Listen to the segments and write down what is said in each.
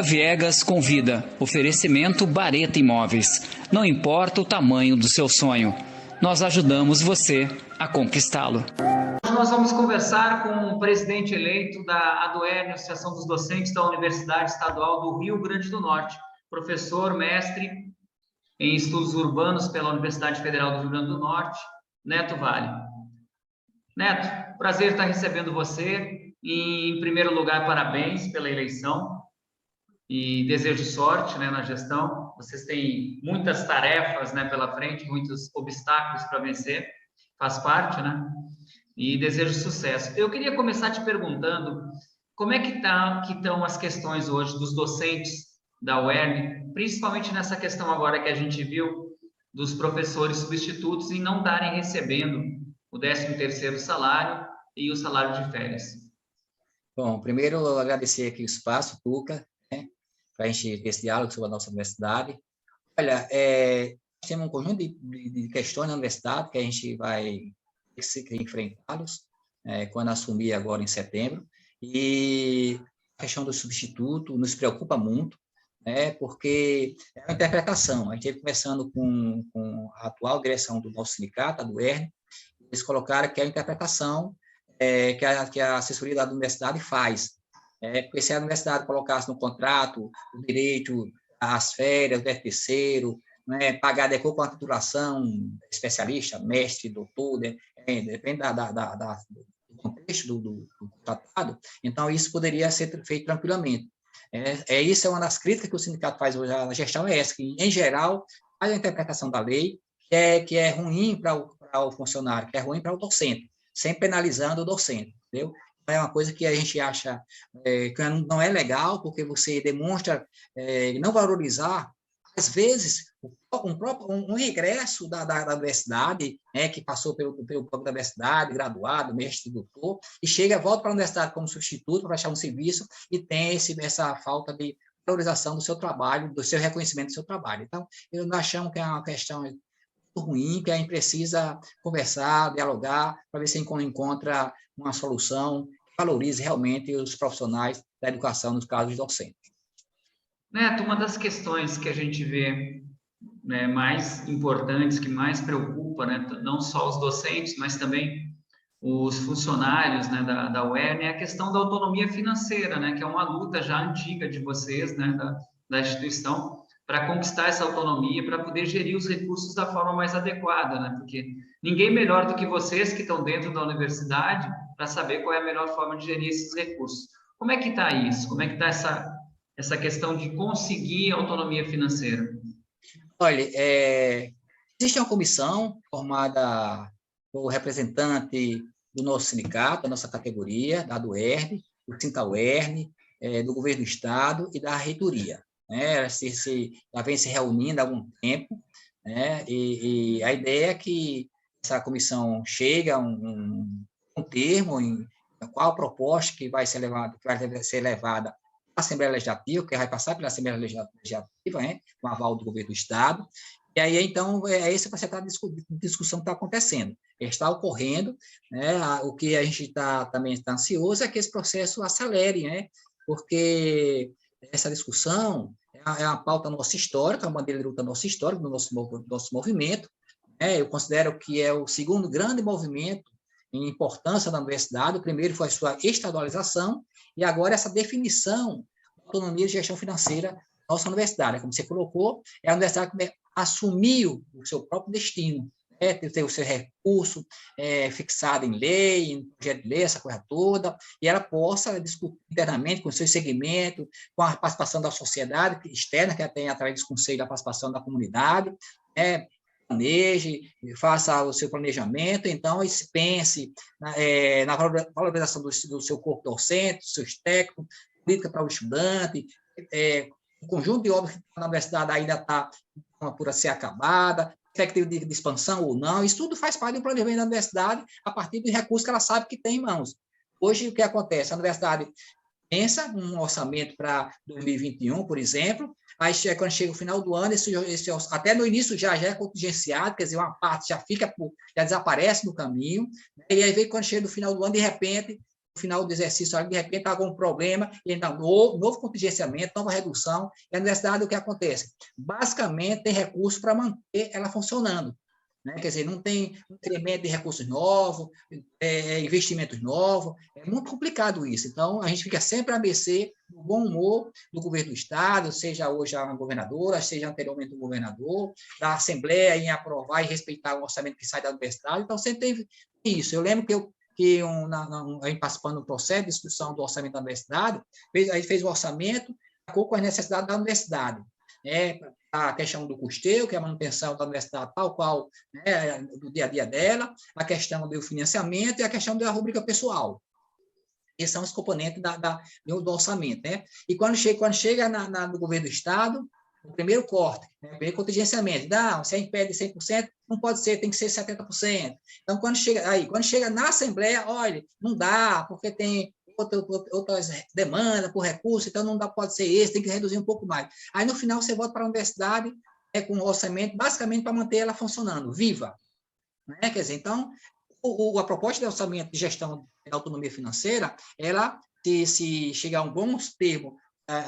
Viegas convida. Oferecimento Bareta Imóveis. Não importa o tamanho do seu sonho, nós ajudamos você a conquistá-lo. Hoje nós vamos conversar com o presidente eleito da ADUERN, Associação dos Docentes da Universidade Estadual do Rio Grande do Norte, professor, mestre em Estudos Urbanos pela Universidade Federal do Rio Grande do Norte, Neto Vale. Neto, prazer estar recebendo você e, em primeiro lugar, parabéns pela eleição. E desejo sorte, né, na gestão. Vocês têm muitas tarefas, né, pela frente, muitos obstáculos para vencer, faz parte, né? E desejo sucesso. Eu queria começar te perguntando como é que estão as questões hoje dos docentes da UERN, principalmente nessa questão agora que a gente viu dos professores substitutos em não estarem recebendo o 13º salário e o salário de férias. Bom, primeiro eu agradecer aqui o espaço, Tuca, para a gente ter esse diálogo sobre a nossa universidade. Olha, temos um conjunto de questões na universidade que a gente vai enfrentá-los quando assumir agora em setembro. E a questão do substituto nos preocupa muito, porque é uma interpretação. A gente esteve conversando com a atual direção do nosso sindicato, a UERN, eles colocaram que é a interpretação que a assessoria da universidade faz. Porque se a universidade colocasse no contrato o direito às férias, o 13º, pagar de acordo com a titulação, especialista, mestre, doutor, depende do contexto do tratado, então isso poderia ser feito tranquilamente. Isso é uma das críticas que o sindicato faz hoje à gestão, essa, que, em geral, faz a interpretação da lei, que é ruim para o funcionário, que é ruim para o docente, sem penalizando o docente, entendeu? É uma coisa que a gente acha que não é legal, porque você demonstra não valorizar, às vezes, um regresso da universidade, que passou pelo banco da universidade, graduado, mestre, doutor, e volta para a universidade como substituto para prestar um serviço e tem essa falta de valorização do seu trabalho, do seu reconhecimento do seu trabalho. Então, nós achamos que é uma questão ruim, que a gente precisa conversar, dialogar, para ver se encontra uma solução que valorize realmente os profissionais da educação, nos casos docentes. Neto, uma das questões que a gente vê, né, mais importantes, que mais preocupa, né, não só os docentes, mas também os funcionários, né, da UERN, é a questão da autonomia financeira, né, que é uma luta já antiga de vocês, né, da instituição, para conquistar essa autonomia, para poder gerir os recursos da forma mais adequada, né? Porque ninguém melhor do que vocês que estão dentro da universidade para saber qual é a melhor forma de gerir esses recursos. Como é que está isso? Como é que está essa questão de conseguir autonomia financeira? Olha, existe uma comissão formada por representante do nosso sindicato, da nossa categoria, da UERN, do Sinta-UERN, do governo do estado e da reitoria. Já vem se reunindo há algum tempo, e a ideia é que essa comissão chegue a um termo em qual a proposta que vai ser levada à Assembleia Legislativa, que vai passar pela Assembleia Legislativa, com aval do governo do estado, e aí, então, esse vai ser a discussão que está acontecendo. Está ocorrendo, o que a gente também está ansioso é que esse processo acelere, porque essa discussão é uma pauta nossa histórica, uma bandeira de luta nossa histórica, do nosso movimento. Eu considero que é o segundo grande movimento em importância da universidade. O primeiro foi a sua estadualização, e agora essa definição da autonomia de gestão financeira da nossa universidade. Como você colocou, é a universidade que assumiu o seu próprio destino, ter o seu recurso fixado em lei, em projeto de lei, essa coisa toda, e ela possa discutir internamente com o seu segmento, com a participação da sociedade externa, que ela tem através dos conselhos da participação da comunidade, planeje, faça o seu planejamento, então, e se pense na valorização do seu corpo docente, dos seus técnicos, política para o estudante, o conjunto de obras que na universidade ainda está por ser acabada, perspectiva de expansão ou não, isso tudo faz parte do planejamento da universidade a partir dos recursos que ela sabe que tem em mãos. Hoje, o que acontece? A universidade pensa um orçamento para 2021, por exemplo, aí quando chega o final do ano, até no início já é contingenciado, quer dizer, uma parte já desaparece no caminho, e aí vem quando chega no final do ano, de repente, no final do exercício, de repente, está algum problema, e então, novo contingenciamento, nova redução, e a universidade, o que acontece? Basicamente, tem recurso para manter ela funcionando. Né? Quer dizer, não tem incremento de recursos novos, investimentos novos, é muito complicado isso. Então, a gente fica sempre à mercê do bom humor do governo do Estado, seja hoje a governadora, seja anteriormente o governador, da Assembleia em aprovar e respeitar o orçamento que sai da universidade. Então, sempre teve isso. Eu lembro a gente participando do processo de discussão do orçamento da universidade, a gente fez o orçamento com as necessidades da universidade. A questão do custeio, que é a manutenção da universidade tal qual, né, do dia a dia dela, a questão do financiamento e a questão da rubrica pessoal. Esses são os componentes do orçamento. Né? E quando chega no governo do Estado, o primeiro corte, né, o primeiro contingenciamento, se impede 100%, não pode ser, tem que ser 70%. Então, quando chega na Assembleia, olha, não dá, porque tem outras demandas por recurso, então não dá, pode ser esse, tem que reduzir um pouco mais. Aí, no final, você volta para a universidade com um orçamento, basicamente para manter ela funcionando, viva. Né? Quer dizer, então, a proposta de orçamento de gestão da autonomia financeira, ela, se chegar a um bom termo,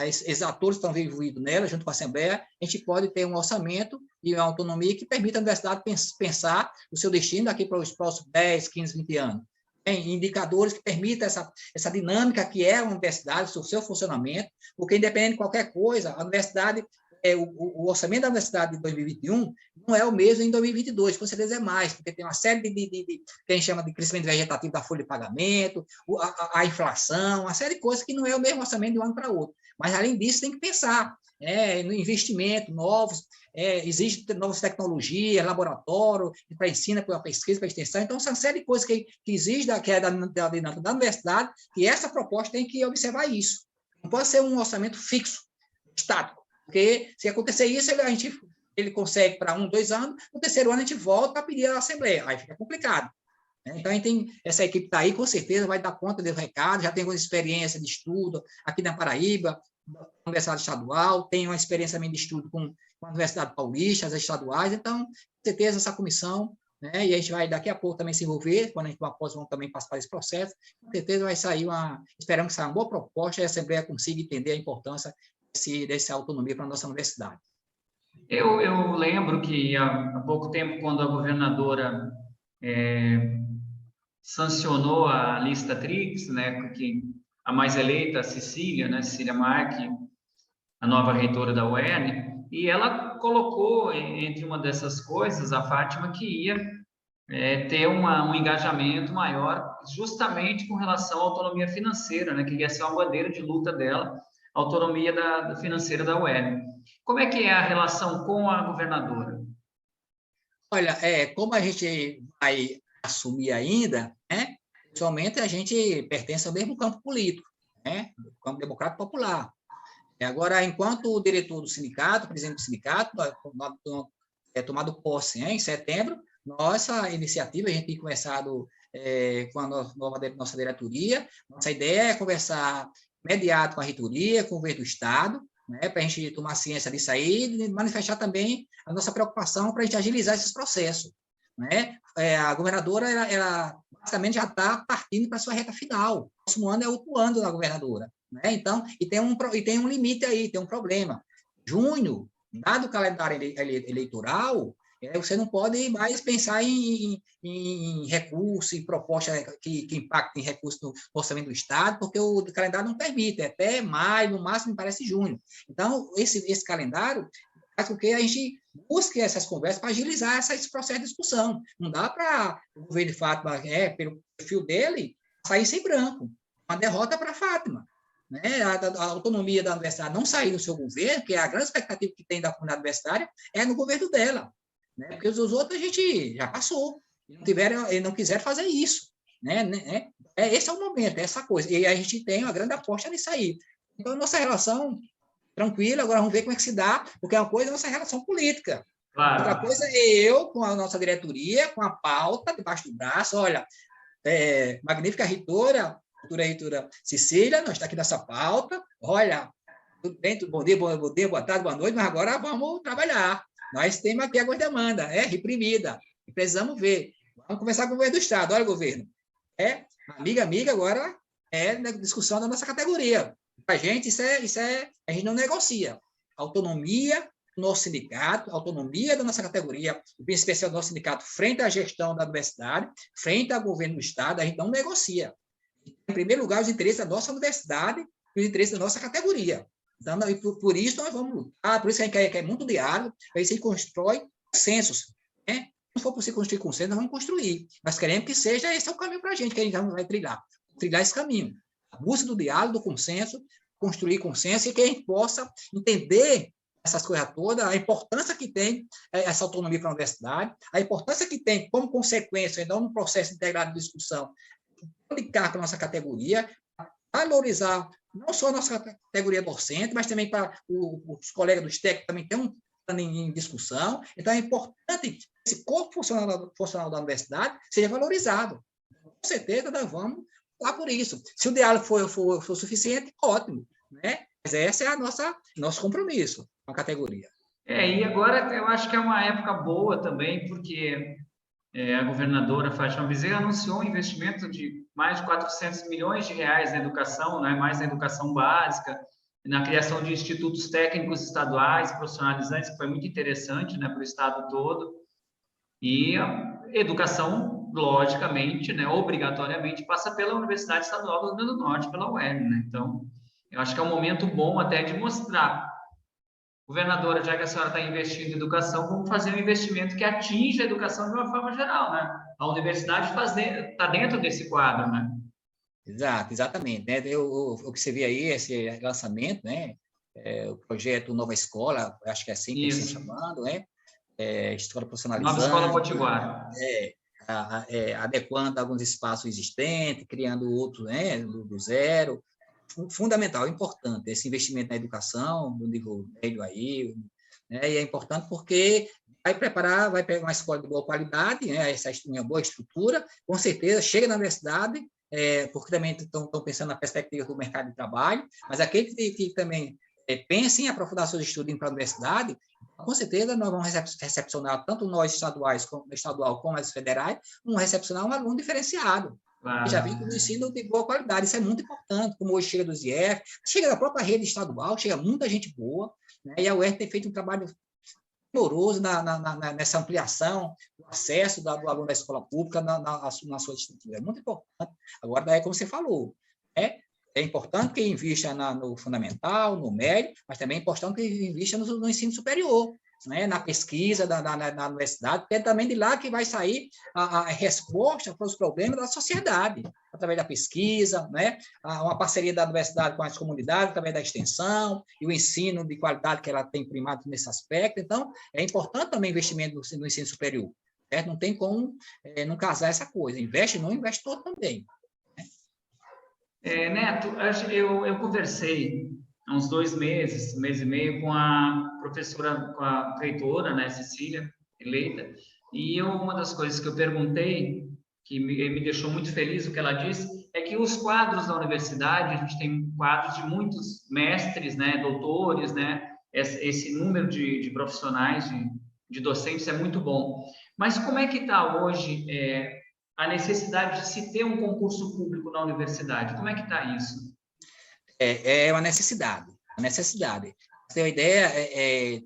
esses atores estão envolvidos nela, junto com a Assembleia, a gente pode ter um orçamento e uma autonomia que permita a universidade pensar o seu destino daqui para os próximos 10, 15, 20 anos. Tem indicadores que permitam essa dinâmica que é a universidade, o seu funcionamento, porque, independente de qualquer coisa, a universidade, o orçamento da universidade de 2021 não é o mesmo em 2022, com certeza é mais, porque tem uma série que a gente chama de crescimento vegetativo da folha de pagamento, a inflação, uma série de coisas que não é o mesmo orçamento de um ano para outro. Mas, além disso, tem que pensar no investimento novos, existe novas tecnologias, laboratório, para ensino, para pesquisa, para extensão. Então, são uma série de coisas que exige da dinâmica da universidade, e essa proposta tem que observar isso. Não pode ser um orçamento fixo, estático, porque se acontecer isso, ele consegue para 1, 2 anos, no terceiro ano a gente volta a pedir à Assembleia, aí fica complicado. Então, essa equipe está aí, com certeza, vai dar conta do recado, já tem alguma experiência de estudo aqui na Paraíba, na Universidade Estadual, tem uma experiência também de estudo com a Universidade Paulista, as estaduais, então, com certeza, essa comissão, né, e a gente vai daqui a pouco também se envolver, quando a gente vamos também passar esse processo, com certeza vai sair esperamos que saia uma boa proposta e a Assembleia consiga entender a importância dessa autonomia para a nossa universidade. Eu lembro que há pouco tempo, quando a governadora sancionou a lista tríplice, né, que a mais eleita, a Cecília, né, Cecília Marque, a nova reitora da UERN, e ela colocou entre uma dessas coisas a Fátima, que ia ter um engajamento maior justamente com relação à autonomia financeira, né, que ia ser uma bandeira de luta dela, a autonomia financeira da UERN. Como é que é a relação com a governadora? Olha, como a gente vai assumir ainda, né, pessoalmente a gente pertence ao mesmo campo político, né, o campo democrático popular. Agora, enquanto o diretor do sindicato, presidente do sindicato, tomado posse em setembro, nossa iniciativa, a gente tem conversado com a nossa diretoria, nossa ideia é conversar imediato com a reitoria, com o governo do Estado, né, para a gente tomar ciência disso aí e manifestar também a nossa preocupação para a gente agilizar esses processos. Né? A governadora, ela basicamente já está partindo para a sua reta final. O próximo ano é o último ano da governadora. Né? Então, e tem um limite aí, tem um problema. Junho, dado o calendário eleitoral, você não pode mais pensar em recurso, em proposta que impactem recursos no orçamento do Estado, porque o calendário não permite, até maio, no máximo, me parece junho. Então, esse calendário faz com que a gente busque essas conversas para agilizar esse processo de discussão. Não dá para o governo de Fátima, pelo perfil dele, sair sem branco. Uma derrota para Fátima. Né? A autonomia da universidade não sair do seu governo, que é a grande expectativa que tem da comunidade universitária, é no governo dela. Né? Porque os outros a gente já passou. E não quiseram fazer isso. Né? Esse é o momento, é essa coisa. E a gente tem uma grande aposta nisso aí. Então, a nossa relação tranquila, agora vamos ver como é que se dá, porque uma coisa é a nossa relação política. Claro. Outra coisa é eu, com a nossa diretoria, com a pauta debaixo do braço, olha, magnífica reitora, futura reitora Cecília, nós estamos aqui nessa pauta, olha, tudo bem, bom dia, boa tarde, boa noite, mas agora vamos trabalhar. Nós temos aqui algumas demandas, reprimida, e precisamos ver. Vamos conversar com o governo do Estado, olha, governo, amiga, agora na discussão da nossa categoria. Para a gente, a gente não negocia. Autonomia do nosso sindicato, autonomia da nossa categoria, em especial do nosso sindicato, frente à gestão da universidade, frente ao governo do Estado, a gente não negocia. Em primeiro lugar, os interesses da nossa universidade e os interesses da nossa categoria. Então, por isso, nós vamos lutar, por isso que a gente quer muito diálogo, para isso a gente constrói consensos. Né? Se for possível construir consenso, nós vamos construir. Nós queremos que esse é o caminho para a gente, que a gente vai trilhar esse caminho. A busca do diálogo, do consenso, construir consenso e que a gente possa entender essas coisas todas, a importância que tem essa autonomia para a universidade, a importância que tem, como consequência, então, no processo integrado de discussão, aplicar para a nossa categoria, valorizar não só a nossa categoria docente, mas também para os colegas dos técnicos também tem um plano em discussão. Então, é importante que esse corpo funcional da universidade seja valorizado. Com certeza, nós vamos lá por isso. Se o diálogo for suficiente, ótimo, né? Mas esse é nosso compromisso com a categoria. E agora eu acho que é uma época boa também, porque a governadora Fátima Bezerra anunciou um investimento de mais de 400 milhões de reais na educação, né? Mais na educação básica, na criação de institutos técnicos estaduais, profissionalizantes, que foi muito interessante, né, para o estado todo. E a educação, logicamente, né, obrigatoriamente, passa pela Universidade Estadual do Rio Grande do Norte, pela UERN, né? Então, eu acho que é um momento bom até de mostrar, governadora, já que a senhora está investindo em educação, vamos fazer um investimento que atinja a educação de uma forma geral, né? A universidade está dentro desse quadro, né? Exatamente. Né? O que você vê aí, esse lançamento, né? O projeto Nova Escola, acho que é assim que eles estão chamando, né? Escola profissionalizante. Nova Escola Potiguar. Adequando alguns espaços existentes, criando outros, né? Do zero. Fundamental, importante, esse investimento na educação, do nível médio aí, né? E é importante porque vai pegar uma escola de boa qualidade, né? Uma boa estrutura, com certeza, chega na universidade, porque também estão pensando na perspectiva do mercado de trabalho, mas aquele que também pensem em aprofundar seus estudos para a universidade, com certeza nós vamos recepcionar, tanto nós estadual como as federais, vamos recepcionar um aluno diferenciado. Claro. Já vem com o ensino de boa qualidade, isso é muito importante, como hoje chega dos IF, chega da própria rede estadual, chega muita gente boa, né? E a UERN tem feito um trabalho amoroso nessa ampliação do acesso do aluno da escola pública na sua estrutura. É muito importante. Agora, daí, como você falou, é importante que invista no fundamental, no médio, mas também é importante que invista no ensino superior, né, na pesquisa na universidade, porque é também de lá que vai sair a resposta para os problemas da sociedade, através da pesquisa, né, uma parceria da universidade com as comunidades, através da extensão e o ensino de qualidade que ela tem primado nesse aspecto. Então, é importante também investimento no ensino superior, certo? Não tem como não casar essa coisa. Investe todo também. Neto, eu conversei há uns 2 meses, 1 mês e meio, com a professora, com a reitora, né, Cecília, eleita, e uma das coisas que eu perguntei, que me deixou muito feliz, o que ela disse, é que os quadros da universidade, a gente tem quadros de muitos mestres, né, doutores, né, esse número de profissionais, de docentes é muito bom. Mas como é que está hoje a necessidade de se ter um concurso público na universidade? Como é que está isso? É uma necessidade. Para ter uma ideia,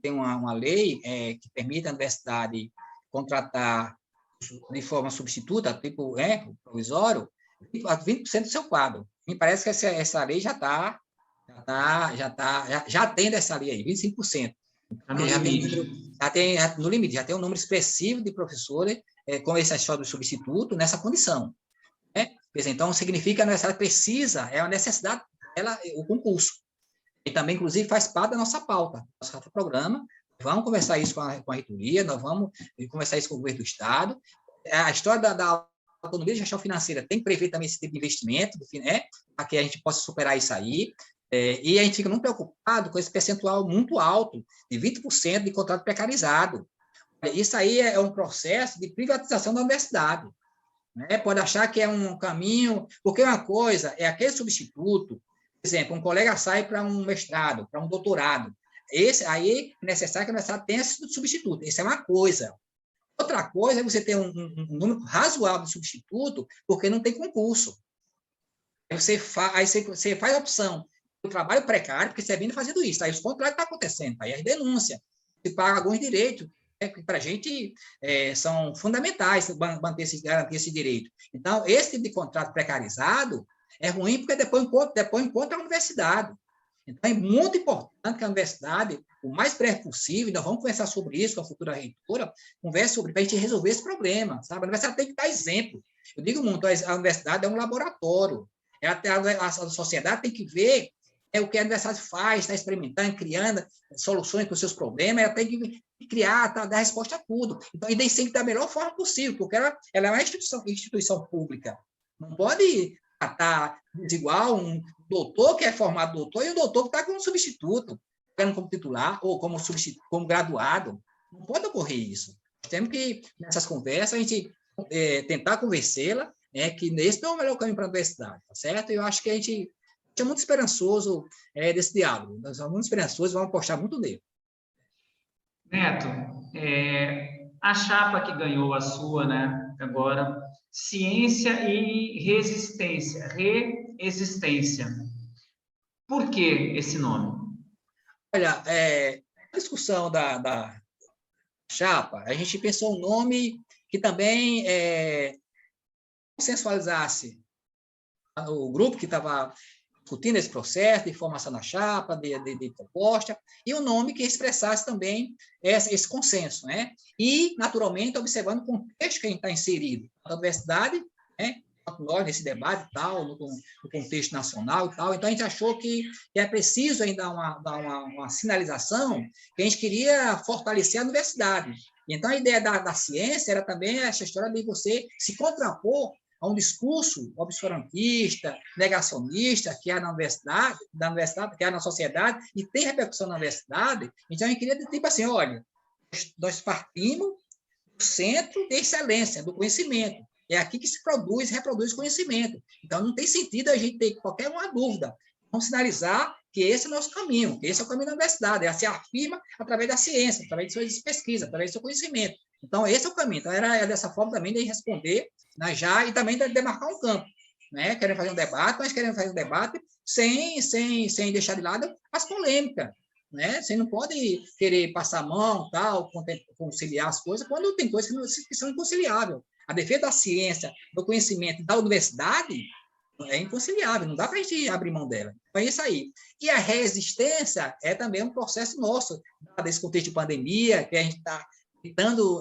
tem uma lei que permite a universidade contratar de forma substituta, tipo provisório, 20% do seu quadro. Me parece que essa lei já tem dessa lei aí, 25%. No limite, já tem um número expressivo de professores com essa história do substituto nessa condição. Né? Então, significa que a universidade precisa, é uma necessidade o concurso. E também, inclusive, faz parte da nossa pauta, do nosso programa. Vamos conversar isso com a reitoria, nós vamos conversar isso com o governo do Estado. A história da autonomia de gestão financeira tem que prever também esse tipo de investimento, né, para que a gente possa superar isso aí. E a gente fica muito preocupado com esse percentual muito alto, de 20% de contrato precarizado. Isso aí é um processo de privatização da universidade. Né? Pode achar que é um caminho, porque uma coisa é aquele substituto, por exemplo, um colega sai para um mestrado, para um doutorado. Esse aí é necessário que a universidade tenha esse substituto. Isso é uma coisa. Outra coisa é você ter um número razoável de substituto, porque não tem concurso. Aí você faz a opção do trabalho precário, porque você vem fazendo isso. Aí os contratos estão acontecendo, aí as denúncias, se paga alguns direitos, que para a gente são fundamentais garantir esse direito. Então, esse tipo de contrato precarizado é ruim porque depois encontra a universidade. Então, é muito importante que a universidade, o mais breve possível, nós vamos conversar sobre isso com a futura reitora, converse sobre para a gente resolver esse problema, sabe? A universidade tem que dar exemplo. Eu digo muito, a universidade é um laboratório. A sociedade tem que ver o que a universidade faz, está experimentando, criando soluções para os seus problemas, ela tem que criar, dar resposta a tudo. Então, e tem que da melhor forma possível, porque ela é uma instituição pública. Não pode tratar desigual um doutor que é formado doutor e um doutor que está como substituto, como titular ou como graduado. Não pode ocorrer isso. Temos que, nessas conversas, a gente tentar convencê-la que esse não é o melhor caminho para a universidade, tá certo? Eu acho que a gente é muito esperançoso desse diálogo. Nós somos muito esperançosos e vamos apostar muito nele. Neto, a chapa que ganhou a sua, né, agora, ciência e reexistência. Por que esse nome? Olha, a discussão da chapa, a gente pensou um nome que também consensualizasse o grupo que estava discutindo esse processo de formação da chapa, de proposta, e um nome que expressasse também esse consenso, né? E, naturalmente, observando o contexto que a gente está inserido, a universidade, né? Nós, nesse debate e tal, no contexto nacional e tal, então a gente achou que é preciso ainda dar uma sinalização que a gente queria fortalecer a universidade. Então, a ideia da ciência era também essa história de você se contrapor a um discurso obscurantista, negacionista, que há na universidade, que há na sociedade, e tem repercussão na universidade. Então, a gente queria, tipo assim, olha, nós partimos do centro de excelência, do conhecimento. É aqui que se produz e reproduz conhecimento. Então, não tem sentido a gente ter qualquer uma dúvida. Vamos sinalizar que esse é o nosso caminho, que esse é o caminho da universidade. Ela se afirma através da ciência, através de suas pesquisas, através do seu conhecimento. Então, esse é o caminho. Então, era dessa forma também de responder, né, já, e também de demarcar um campo. Né? Queremos fazer um debate, mas queremos fazer um debate sem deixar de lado as polêmicas. Né? Você não pode querer passar a mão, tal, conciliar as coisas, quando tem coisas que são inconciliáveis. A defesa da ciência, do conhecimento da universidade é inconciliável, não dá para a gente abrir mão dela. Então, é isso aí. E a resistência é também um processo nosso, desse contexto de pandemia, que a gente está tentando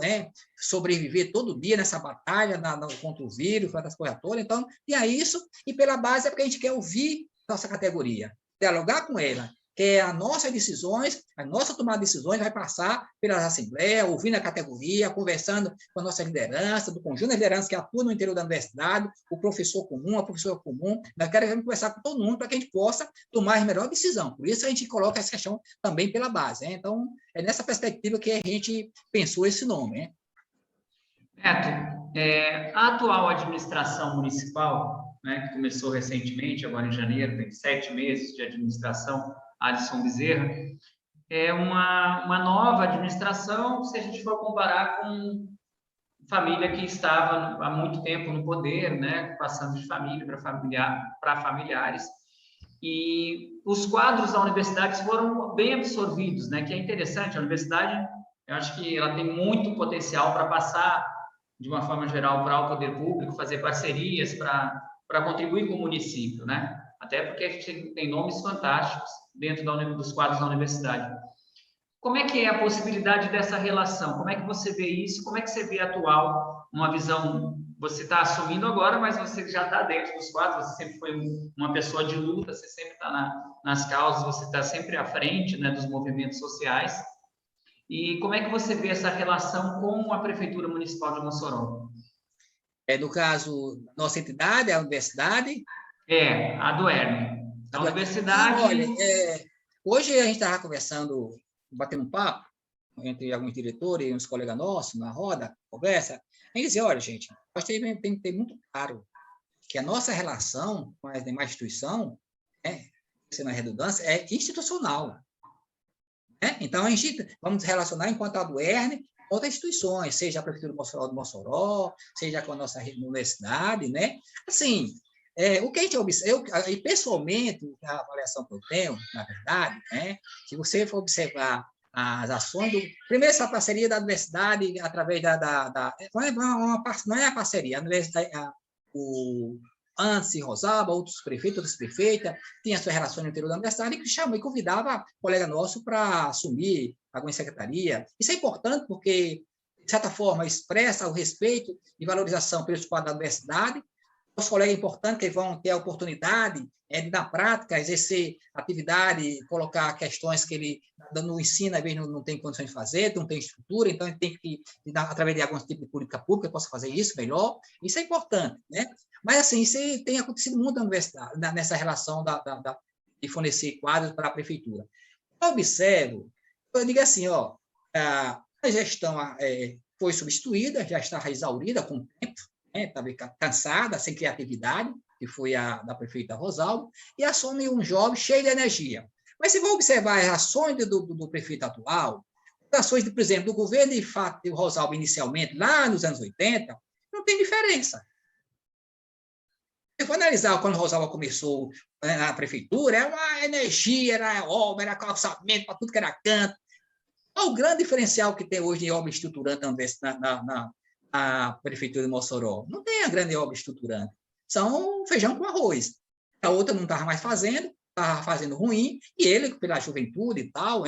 sobreviver todo dia nessa batalha contra o vírus, contra as coisas todas. Então, tinha isso, e pela base é porque a gente quer ouvir nossa categoria, dialogar com ela, que as nossas decisões, a nossa tomada de decisões vai passar pelas assembleias, ouvindo a categoria, conversando com a nossa liderança, do conjunto de lideranças que atuam no interior da universidade, o professor comum, a professora comum. Nós queremos conversar com todo mundo para que a gente possa tomar a melhor decisão. Por isso, a gente coloca essa questão também pela base. Né? Então, é nessa perspectiva que a gente pensou esse nome. Né? Neto, a atual administração municipal, né, que começou recentemente, agora em janeiro, tem 7 meses de administração, Alisson Bezerra, é uma nova administração, se a gente for comparar com família que estava há muito tempo no poder, né, passando de família para familiares, e os quadros da universidade foram bem absorvidos, né, que é interessante, a universidade, eu acho que ela tem muito potencial para passar, de uma forma geral, para o poder público, fazer parcerias para contribuir com o município, né? Até porque a gente tem nomes fantásticos dentro dos quadros da universidade. Como é que é a possibilidade dessa relação? Como é que você vê isso? Como é que você vê atual uma visão? Você está assumindo agora, mas você já está dentro dos quadros, você sempre foi uma pessoa de luta, você sempre está nas causas, você está sempre à frente, né, dos movimentos sociais. E como é que você vê essa relação com a Prefeitura Municipal de Mossoró? No caso, nossa entidade, a universidade? A do Herme. A universidade... Olha, hoje a gente estava conversando, batendo um papo entre alguns diretores e uns colegas nossos, na roda, conversa, a gente dizia, olha, gente, nós temos que ter muito claro que a nossa relação com as demais instituições, sendo a redundância, é institucional. Então, a gente vamos relacionar enquanto a do Herme com outras instituições, seja a Prefeitura de Mossoró, seja com a nossa universidade, né? Assim, O que a gente observa, e pessoalmente, a avaliação que eu tenho, na verdade, se você for observar as ações primeiro, essa parceria da universidade, através não é a parceria, a universidade, o antes Rosalba, outros prefeitos, outras prefeitas, tinha suas relações no interior da universidade, que chamou e convidava colega nosso para assumir alguma secretaria. Isso é importante porque, de certa forma, expressa o respeito e valorização pelos quadros da universidade. Os colegas importantes que vão ter a oportunidade de, na prática, exercer atividade, colocar questões que ele, no ensino, às vezes, não tem condições de fazer, não tem estrutura, então ele tem que, através de algum tipo de política pública, possa fazer isso melhor. Isso é importante, né? Mas, assim, isso tem acontecido muito na universidade, nessa relação de fornecer quadros para a prefeitura. Eu observo, eu digo assim, a gestão foi substituída, já está exaurida com o tempo, estava cansada, sem criatividade, que foi a da prefeita Rosalba, e assume um jovem cheio de energia. Mas se for observar as ações do prefeito atual, as ações, por exemplo, do governo de Rosalba inicialmente, lá nos anos 80, não tem diferença. Se for analisar quando Rosalba começou na prefeitura, era uma energia, era obra, era calçamento para tudo que era canto. Qual o grande diferencial que tem hoje em obra estruturante na prefeitura de Mossoró? Não tem a grande obra estruturante. São feijão com arroz. A outra não estava mais fazendo, estava fazendo ruim, e ele, pela juventude e tal,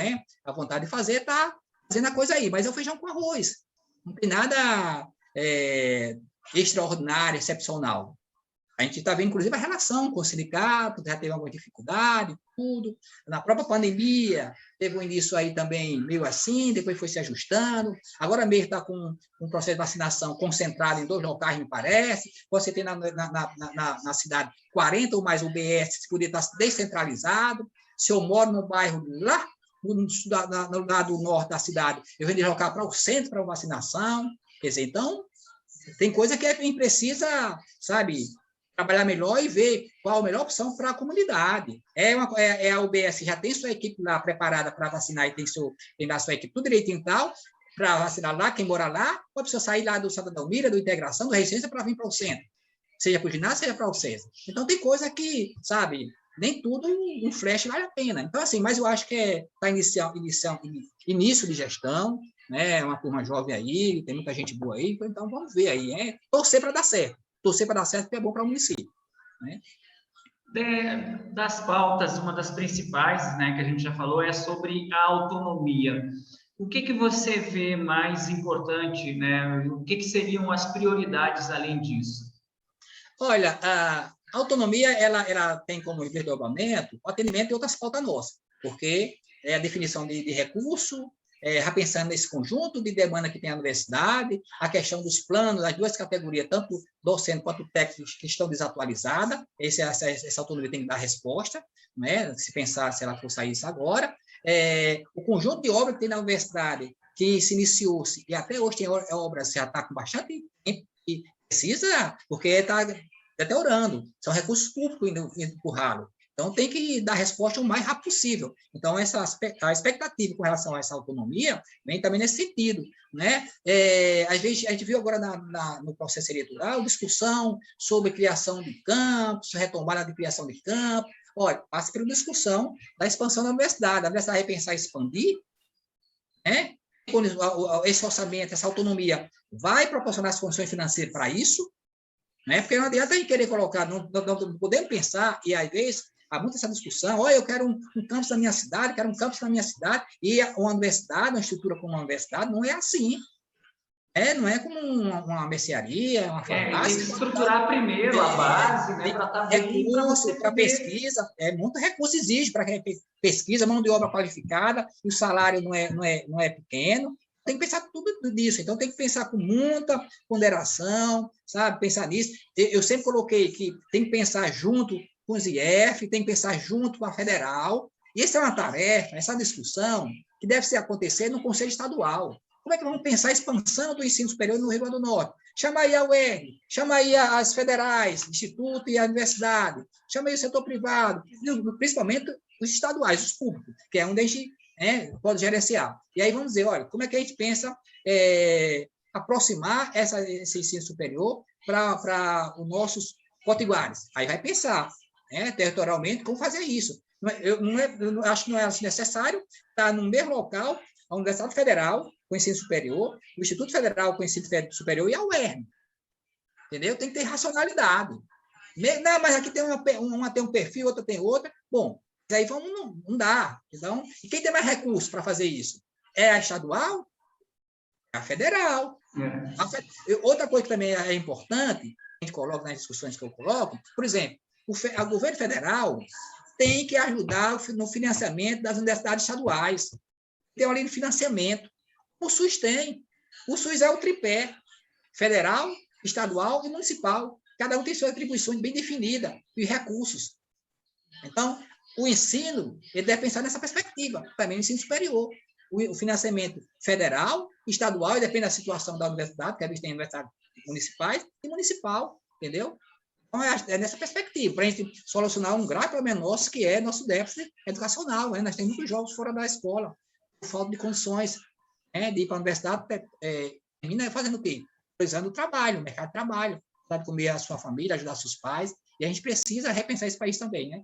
a vontade de fazer, está fazendo a coisa aí. Mas é o feijão com arroz. Não tem nada extraordinário, excepcional. A gente está vendo, inclusive, a relação com o sindicato, já teve alguma dificuldade, tudo. Na própria pandemia, teve um início aí também meio assim, depois foi se ajustando. Agora mesmo está com um processo de vacinação concentrado em 2 locais, me parece. Você tem na cidade 40 ou mais UBS, que poderia estar descentralizado. Se eu moro no bairro lá, no lado norte da cidade, eu vou deslocar para o centro para a vacinação. Quer dizer, então, tem coisa que a gente precisa, sabe, trabalhar melhor e ver qual a melhor opção para a comunidade. A UBS já tem sua equipe lá preparada para vacinar e tem lá sua equipe tudo direitinho e tal, para vacinar lá, quem mora lá, pode precisar sair lá do Santa Dalmira, do Integração, do Resistência, para vir para o centro. Seja para o ginásio, seja para o César. Então, tem coisa que, sabe, nem tudo um flash vale a pena. Então, assim, mas eu acho que está início de gestão, né? Uma turma jovem aí, tem muita gente boa aí, então vamos ver aí, torcer para dar certo. Torcer para dar certo, porque é bom para o município. Né? Das pautas, uma das principais, né, que a gente já falou, é sobre a autonomia. O que você vê mais importante, né? O que seriam as prioridades além disso? Olha, a autonomia, ela tem como desdobramento o atendimento de outras pautas nossas, porque é a definição de recurso, já pensando nesse conjunto de demanda que tem a universidade, a questão dos planos, as 2 categorias, tanto docente quanto técnico, que estão desatualizadas, essa autonomia tem que dar resposta, né? Se pensar se ela for sair isso agora. O conjunto de obras que tem na universidade, que se iniciou-se, e até hoje tem obras que já está com bastante tempo, e precisa, porque está deteriorando, são recursos públicos indo para o ralo. Então, tem que dar resposta o mais rápido possível. Então, a expectativa com relação a essa autonomia vem também nesse sentido. Né? Às vezes, a gente viu agora no processo eleitoral discussão sobre criação de campos, retomada de criação de campos. Olha, passa pela discussão da expansão da universidade. A universidade vai pensar em expandir, né? Esse orçamento, essa autonomia, vai proporcionar as condições financeiras para isso, né? Porque não adianta a gente querer colocar, não podemos pensar, e às vezes há muita essa discussão, eu quero um campus na minha cidade, e uma universidade, uma estrutura como uma universidade, não é assim. Não é como uma mercearia, uma farmácia. Tem que estruturar primeiro a base, né, para estar bem. Recurso para pesquisa, muito recurso exige para pesquisa, mão de obra qualificada, e o salário não é pequeno. Tem que pensar tudo nisso, então tem que pensar com muita ponderação, sabe? Pensar nisso. Eu sempre coloquei que tem que pensar junto com os IF, tem que pensar junto com a federal, e essa é uma tarefa, essa discussão, que deve acontecer no Conselho Estadual. Como é que vamos pensar a expansão do ensino superior no Rio Grande do Norte? Chama aí a UERN, chama aí as federais, Instituto e a universidade, chama aí o setor privado, principalmente os estaduais, os públicos, que é onde a gente pode gerenciar. E aí vamos dizer, olha, como é que a gente pensa aproximar esse ensino superior para os nossos potiguares. Aí vai pensar, né, territorialmente, como fazer isso. Eu acho que não é necessário estar no mesmo local a Universidade Federal com ensino superior, o Instituto Federal com ensino superior e a UERN. Entendeu? Tem que ter racionalidade. Não, mas aqui tem uma tem um perfil, outra tem outra. Bom, aí não dá. Então, e quem tem mais recursos para fazer isso? É a estadual? É a federal. Outra coisa que também é importante, a gente coloca nas discussões que eu coloco, por exemplo, o governo federal tem que ajudar no financiamento das universidades estaduais. Tem uma linha de financiamento. O SUS tem. O SUS é o tripé federal, estadual e municipal. Cada um tem suas atribuições bem definidas e recursos. Então, o ensino, ele deve pensar nessa perspectiva, também no ensino superior. O financiamento federal, estadual, e depende da situação da universidade, porque a gente tem universidades municipais e municipal, entendeu? Então, é nessa perspectiva, para a gente solucionar um grave problema nosso, que é nosso déficit educacional. Né? Nós temos muitos jovens fora da escola, por falta de condições, né, de ir para a universidade, termina fazendo o quê? Precisando do trabalho, mercado de trabalho, para comer a sua família, ajudar seus pais, e a gente precisa repensar esse país também, né?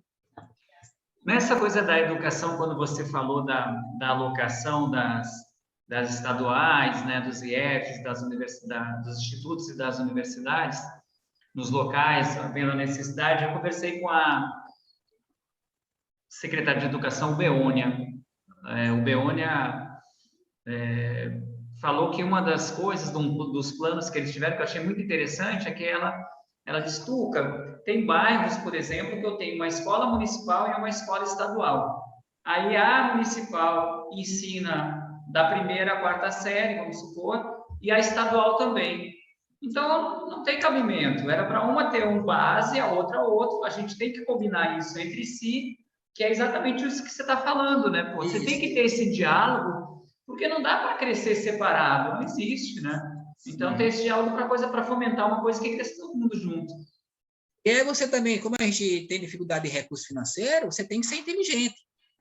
Nessa coisa da educação, quando você falou da alocação das estaduais, né, dos IEFs, das universidades, dos institutos e das universidades, nos locais, vendo a necessidade, eu conversei com a secretária de Educação, o Beônia. O Beônia falou que uma das coisas, dos planos que eles tiveram, que eu achei muito interessante, é que ela disse, Tuca, tem bairros, por exemplo, que eu tenho uma escola municipal e uma escola estadual. Aí a municipal ensina da primeira à quarta série, vamos supor, e a estadual também. Então, não tem cabimento. Era para uma ter um base, a outra outro. A gente tem que combinar isso entre si, que é exatamente isso que você está falando, né? Pô, você tem que ter esse diálogo, porque não dá para crescer separado, não existe, né? Então, ter esse diálogo para fomentar uma coisa que cresce todo mundo junto. E aí você também, como a gente tem dificuldade de recurso financeiro, você tem que ser inteligente.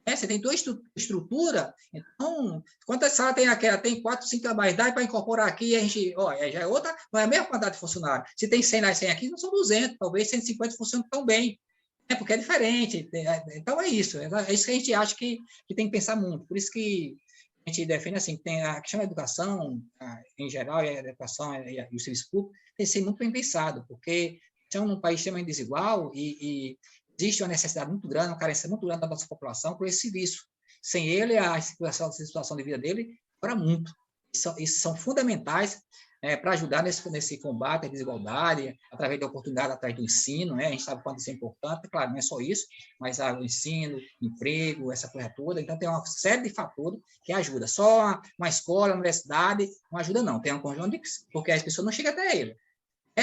Né? Você tem toda a estrutura. Então, quantas salas tem aquela? Tem 4, 5 trabalhos, dá para incorporar aqui, a gente, já é outra, não é a mesma quantidade de funcionários. Se tem 100 lá e 100 aqui, não são 200, talvez 150 funcionam tão bem. Porque é diferente. Então, é isso. É isso que a gente acha que tem que pensar muito. Por isso que a gente defende assim, que tem a questão da educação, em geral, e a educação e o serviço público, tem que ser muito bem pensado, porque estamos num país extremamente desigual e existe uma necessidade muito grande, uma carência muito grande da nossa população por esse serviço. Sem ele, a situação de vida dele para muito. Isso são fundamentais para ajudar nesse combate à desigualdade, através da oportunidade, através do ensino, né? A gente sabe quanto isso é importante, claro, não é só isso, mas o ensino, emprego, essa coisa toda. Então, tem uma série de fatores que ajudam. Só uma escola, uma universidade não ajuda, não. Tem uma conjunto porque as pessoas não chegam até ele.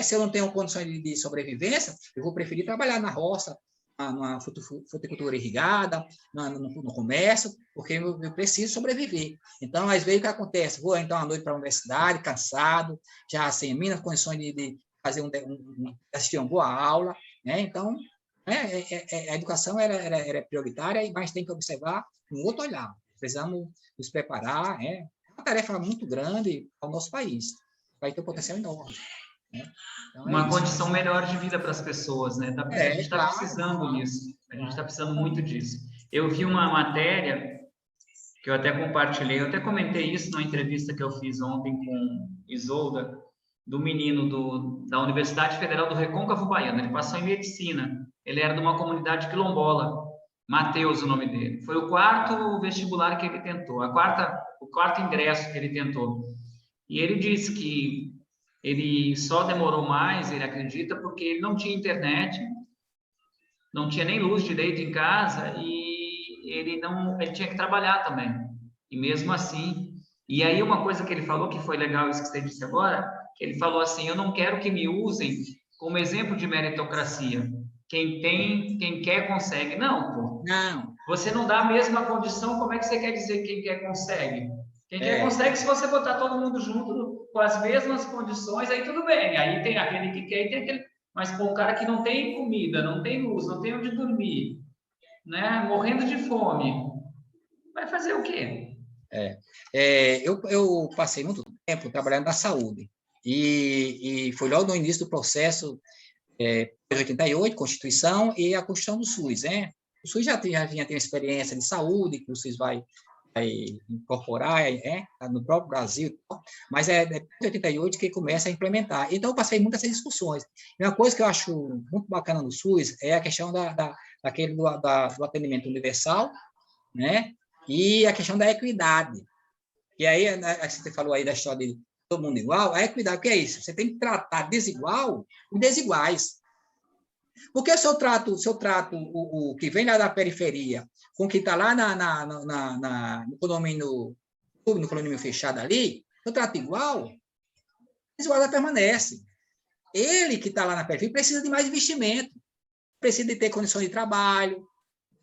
Se eu não tenho condições de sobrevivência, eu vou preferir trabalhar na roça, numa fruticultura irrigada, no comércio, porque eu preciso sobreviver. Então, às vezes, o que acontece? Vou, então, à noite para a universidade, cansado, já sem mínimas condições de fazer assistir uma boa aula, né? Então, a educação era prioritária, mas tem que observar um outro olhar. Precisamos nos preparar, é uma tarefa muito grande para o nosso país, vai ter um potencial enorme. Né? Então, uma condição melhor de vida para as pessoas, né? A gente está precisando disso, a gente está precisando muito disso. Eu vi uma matéria que eu até compartilhei, eu até comentei isso numa entrevista que eu fiz ontem com Isolda, do menino da Universidade Federal do Recôncavo Baiano. Ele passou em medicina, ele era de uma comunidade quilombola, Mateus o nome dele. Foi o 4º vestibular que ele tentou, o 4º ingresso que ele tentou. E ele disse que ele só demorou mais, ele acredita, porque ele não tinha internet, não tinha nem luz direito em casa e ele tinha que trabalhar também. E mesmo assim, e aí uma coisa que ele falou que foi legal isso que você disse agora, que ele falou assim, eu não quero que me usem como exemplo de meritocracia. Quem quer consegue. Não, pô. Não. Você não dá a mesma condição, como é que você quer dizer que quem quer consegue? Quem quer consegue se você botar todo mundo junto com as mesmas condições, aí tudo bem. Aí tem aquele que quer e tem aquele... Mas, pô, um cara que não tem comida, não tem luz, não tem onde dormir, né? Morrendo de fome, vai fazer o quê? Eu passei muito tempo trabalhando na saúde. E foi logo no início do processo 88, Constituição, e a Constituição do SUS, né? O SUS já vinha ter uma experiência de saúde, que o SUS vai incorporar no próprio Brasil, mas depois de 88 que começa a implementar. Então, eu passei muitas essas discussões. E uma coisa que eu acho muito bacana no SUS é a questão do atendimento universal, né? E a questão da equidade. E aí, você falou aí da história de todo mundo igual, a equidade, o que é isso? Você tem que tratar desigual os desiguais. Porque se eu trato o que vem lá da periferia com o que está lá no condomínio público, no condomínio fechado ali, eu trato igual, a desigualdade permanece. Ele que está lá na periferia precisa de mais investimento, precisa de ter condições de trabalho,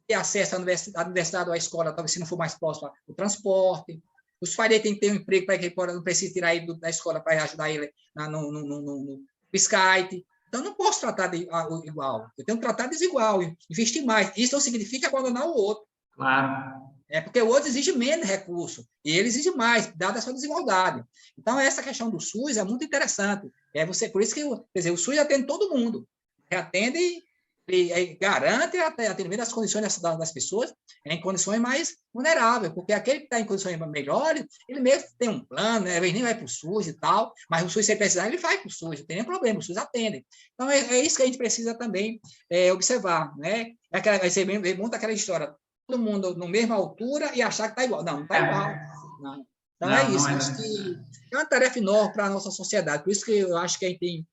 ter acesso à universidade ou à escola, talvez se não for mais próximo, o transporte. Os pais têm que ter um emprego para que ele não precise tirar ele da escola para ajudar ele no Skype. Então, eu não posso tratar igual. Eu tenho que tratar desigual, investir mais. Isso não significa abandonar o outro. Claro. Porque o outro exige menos recurso, e ele exige mais, dada a sua desigualdade. Então, essa questão do SUS é muito interessante. Por isso que quer dizer, o SUS atende todo mundo. Atende e garante atendimento das condições das pessoas em condições mais vulneráveis, porque aquele que está em condições melhores, ele mesmo tem um plano, né? Ele nem vai para o SUS e tal, mas o SUS, se ele precisar, ele vai para o SUS, não tem nenhum problema, o SUS atende. Então, é isso que a gente precisa também observar, né? Você monta aquela história, todo mundo na mesma altura e achar que está igual. Não está igual. Não. Então, é isso. Acho que é uma tarefa enorme para a nossa sociedade, por isso que eu acho que a gente tem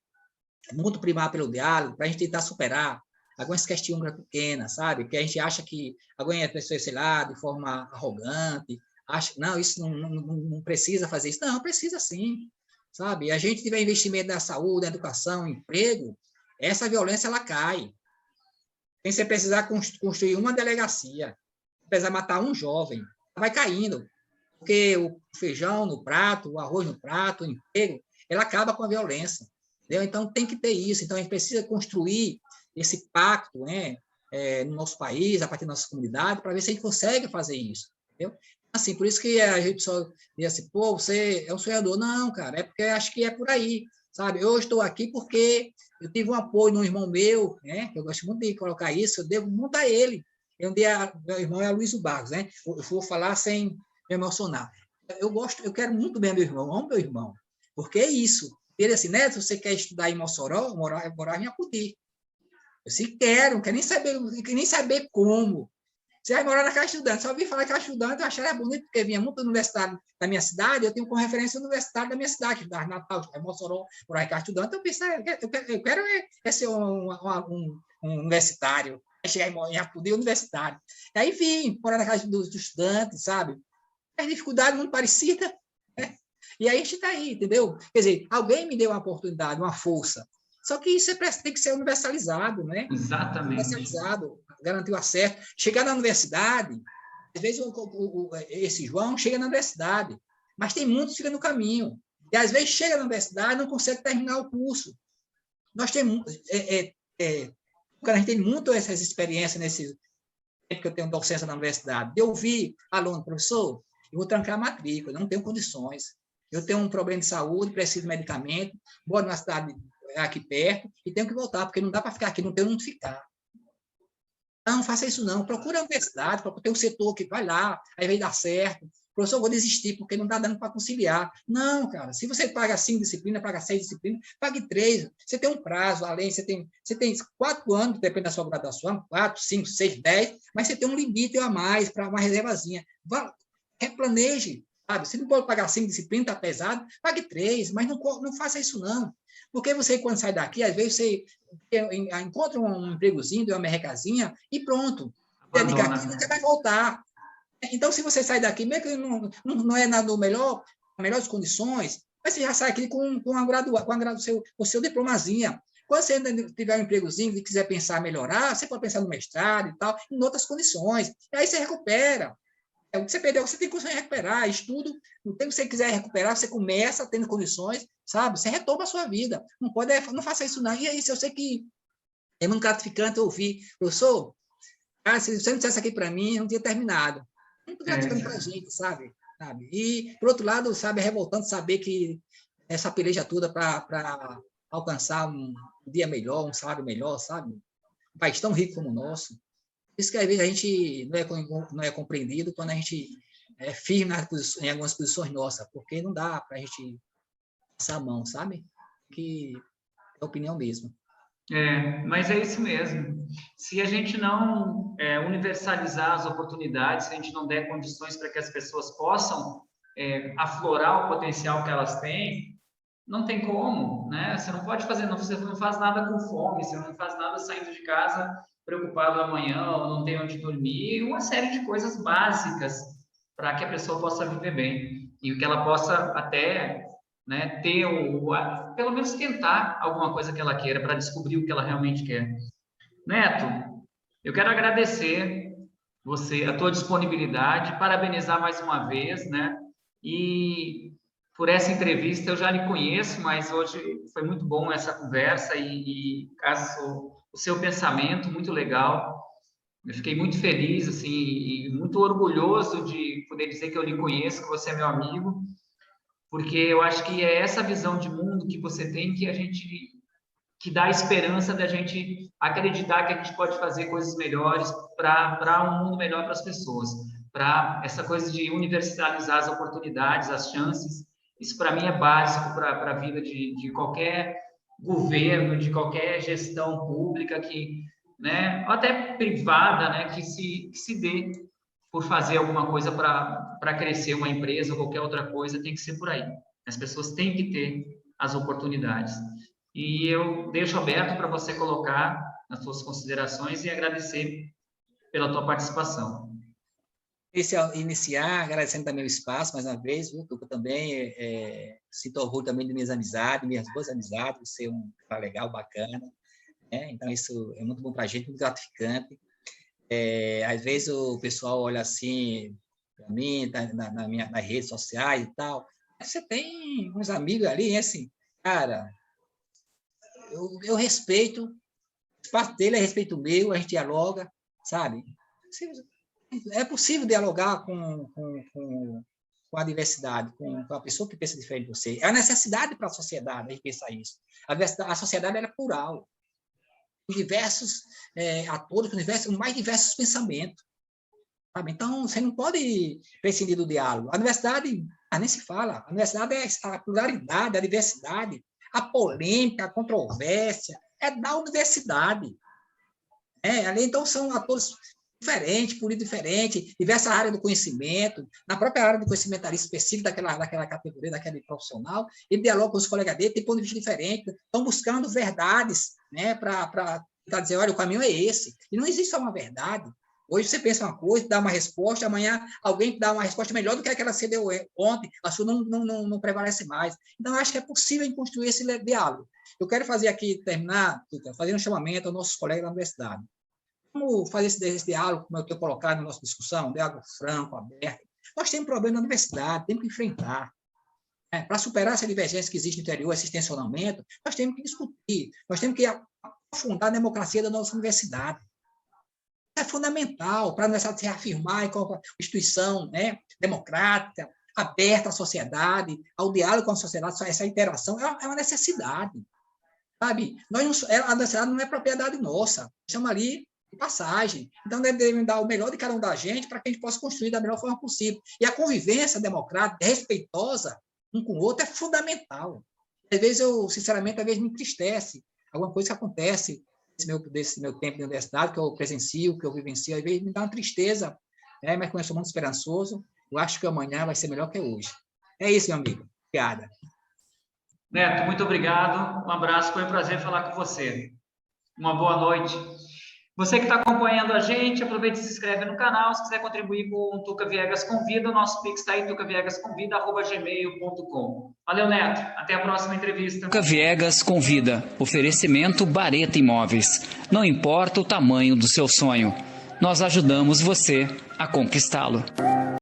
muito primar pelo diálogo, para a gente tentar superar algumas questões pequenas, sabe? Que a gente acha que algumas pessoas, sei lá, de forma arrogante, acha, não, isso não precisa fazer isso. Não, precisa sim, sabe? A gente tiver investimento na saúde, na educação, no emprego, essa violência, ela cai. Sem você precisar construir uma delegacia, precisar matar um jovem, vai caindo. Porque o feijão no prato, o arroz no prato, o emprego, ela acaba com a violência. Entendeu? Então, tem que ter isso. Então, a gente precisa construir esse pacto, né, no nosso país, a partir da nossa comunidade, para ver se a gente consegue fazer isso. Entendeu? Assim, por isso que a gente só diz assim, pô, você é um sonhador. Não, cara, é porque acho que é por aí, sabe? Eu estou aqui porque eu tive um apoio de um irmão meu, né, que eu gosto muito de colocar isso, eu devo muito a ele. Meu irmão é Luiz Barros, né? Eu vou falar sem me emocionar. Eu quero muito bem meu irmão, amo meu irmão, porque é isso. Ele assim, né, se você quer estudar em Mossoró, morar em Apodi. Eu sim quero, não quero nem saber como. Você vai morar na Casa Estudante. Só ouvi falar que Casa Estudante, eu achava bonito, porque vinha muito universitário da minha cidade, eu tenho como referência a universidade da minha cidade, da Natal, Mossoró, morar em Casa Estudante. Eu pensei, eu quero ser um universitário, chegar em Apodi universitário. E aí vim, morar na Casa dos Estudantes, sabe? As dificuldades muito parecidas, né? E aí a gente está aí, entendeu? Quer dizer, alguém me deu uma oportunidade, uma força. Só que isso tem que ser universalizado, né? Exatamente. Universalizado, garantir o acesso. Chegar na universidade, às vezes esse João chega na universidade, mas tem muitos que ficam no caminho. E às vezes chega na universidade e não consegue terminar o curso. Nós temos... a gente tem muito essas experiências nesse tempo que eu tenho docência na universidade. Eu vi aluno, professor, eu vou trancar a matrícula, não tenho condições. Eu tenho um problema de saúde, preciso de medicamento, moro numa cidade aqui perto e tenho que voltar, porque não dá para ficar aqui, não tenho onde ficar. Não, faça isso não. Procura a universidade, tem um setor que vai lá, aí vai dar certo. Professor, eu vou desistir, porque não está dando para conciliar. Não, cara, se você paga 5 disciplinas, paga 6 disciplinas, pague 3. Você tem um prazo, além, você tem 4 anos, depende da sua graduação, 4, 5, 6, 10, mas você tem um limite a mais, para uma reservazinha. Replaneje, sabe? Se não pode pagar 5 disciplinas, está pesado, pague 3, mas não faça isso não. Porque você, quando sai daqui, às vezes você encontra um empregozinho, uma merrecazinha, e pronto. Dedica aqui, você vai voltar. Então, se você sai daqui, mesmo que não é nas melhores condições, mas você já sai aqui com o seu diplomazinha. Quando você ainda tiver um empregozinho e quiser pensar melhorar, você pode pensar no mestrado e tal, em outras condições. E aí você recupera. O que você perdeu, você tem condições de recuperar. Estudo, no tempo que você quiser recuperar, você começa tendo condições, sabe? Você retoma a sua vida. Não faça isso não. E é isso, eu sei que é muito gratificante ouvir. Professor, se você não dissesse aqui para mim, eu não tinha terminado. Muito gratificante para a gente, sabe? E, por outro lado, sabe, é revoltante saber que essa peleja toda para alcançar um dia melhor, um salário melhor, sabe? Um país tão rico como o nosso. Por isso que, às vezes, a gente não é compreendido quando a gente é firme em algumas posições nossas, porque não dá para a gente passar a mão, sabe? Que é opinião mesmo. Mas é isso mesmo. Se a gente não universalizar as oportunidades, se a gente não der condições para que as pessoas possam aflorar o potencial que elas têm, não tem como, né? Você não pode fazer, você não faz nada com fome, você não faz nada saindo de casa preocupado amanhã, ou não tem onde dormir, uma série de coisas básicas para que a pessoa possa viver bem e que ela possa até, né, ter pelo menos tentar alguma coisa que ela queira para descobrir o que ela realmente quer. Neto, eu quero agradecer a tua disponibilidade, parabenizar mais uma vez, né? E por essa entrevista, eu já lhe conheço, mas hoje foi muito bom essa conversa e o seu pensamento, muito legal. Eu fiquei muito feliz, assim, e muito orgulhoso de poder dizer que eu lhe conheço, que você é meu amigo, porque eu acho que é essa visão de mundo que você tem que dá a esperança da gente acreditar que a gente pode fazer coisas melhores para um mundo melhor para as pessoas, para essa coisa de universalizar as oportunidades, as chances. Isso, para mim, é básico para a vida de qualquer governo, de qualquer gestão pública, né, ou até privada, né, que se dê por fazer alguma coisa para crescer uma empresa ou qualquer outra coisa, tem que ser por aí. As pessoas têm que ter as oportunidades. E eu deixo aberto para você colocar as suas considerações e agradecer pela tua participação. Iniciar agradecendo também o espaço, mais uma vez, viu? Eu também sinto orgulho também de minhas amizades, minhas boas amizades, ser um cara legal, bacana, né? Então, isso é muito bom para a gente, muito gratificante. Às vezes o pessoal olha assim para mim, tá nas redes sociais e tal, você tem uns amigos ali, assim, cara, eu respeito, o espaço dele é respeito o meu, a gente dialoga, sabe? É possível dialogar com a diversidade, com a pessoa que pensa diferente de você. É a necessidade para a sociedade a gente pensar isso. A sociedade ela é plural. Com diversos atores, com os mais diversos pensamentos. Sabe? Então, você não pode prescindir do diálogo. A universidade, nem se fala. A universidade é a pluralidade, a diversidade, a polêmica, a controvérsia, é da universidade. Ali, então, são atores diferentes, políticos diferentes, diversas áreas do conhecimento, na própria área do conhecimento ali, específica daquela categoria, daquele profissional, ele dialoga com os colegas dele, tem ponto de vista diferente, estão buscando verdades, né, para dizer, olha, o caminho é esse. E não existe só uma verdade. Hoje você pensa uma coisa, dá uma resposta, amanhã alguém dá uma resposta melhor do que aquela que você deu ontem, a sua não prevalece mais. Então, eu acho que é possível construir esse diálogo. Eu quero fazer aqui, terminar, fazer um chamamento aos nossos colegas da universidade. Vamos fazer esse diálogo, como eu tenho colocado na nossa discussão, um diálogo franco, aberto. Nós temos problema na universidade, temos que enfrentar. Para superar essa divergência que existe no interior, esse tensionamento, nós temos que discutir, nós temos que aprofundar a democracia da nossa universidade. É fundamental para a universidade se reafirmar enquanto uma instituição, né, democrática, aberta à sociedade, ao diálogo com a sociedade, essa interação é uma necessidade. Sabe? A universidade não é propriedade nossa, chama ali de passagem. Então, devem dar o melhor de cada um da gente para que a gente possa construir da melhor forma possível. E a convivência democrática, respeitosa, um com o outro, é fundamental. Às vezes, sinceramente, me entristece alguma coisa que acontece desse meu tempo de universidade, que eu presencio, que eu vivencio, às vezes me dá uma tristeza, mas como eu sou muito esperançoso, eu acho que amanhã vai ser melhor que hoje. É isso, meu amigo. Obrigada. Neto, muito obrigado. Um abraço, foi um prazer falar com você. Uma boa noite. Você que está acompanhando a gente, aproveite e se inscreve no canal. Se quiser contribuir com o Tuca Viegas Convida, o nosso Pix está aí, tucaviegasconvida@gmail.com. Valeu, Neto. Até a próxima entrevista. Tuca Viegas Convida. Oferecimento Bareta Imóveis. Não importa o tamanho do seu sonho, nós ajudamos você a conquistá-lo.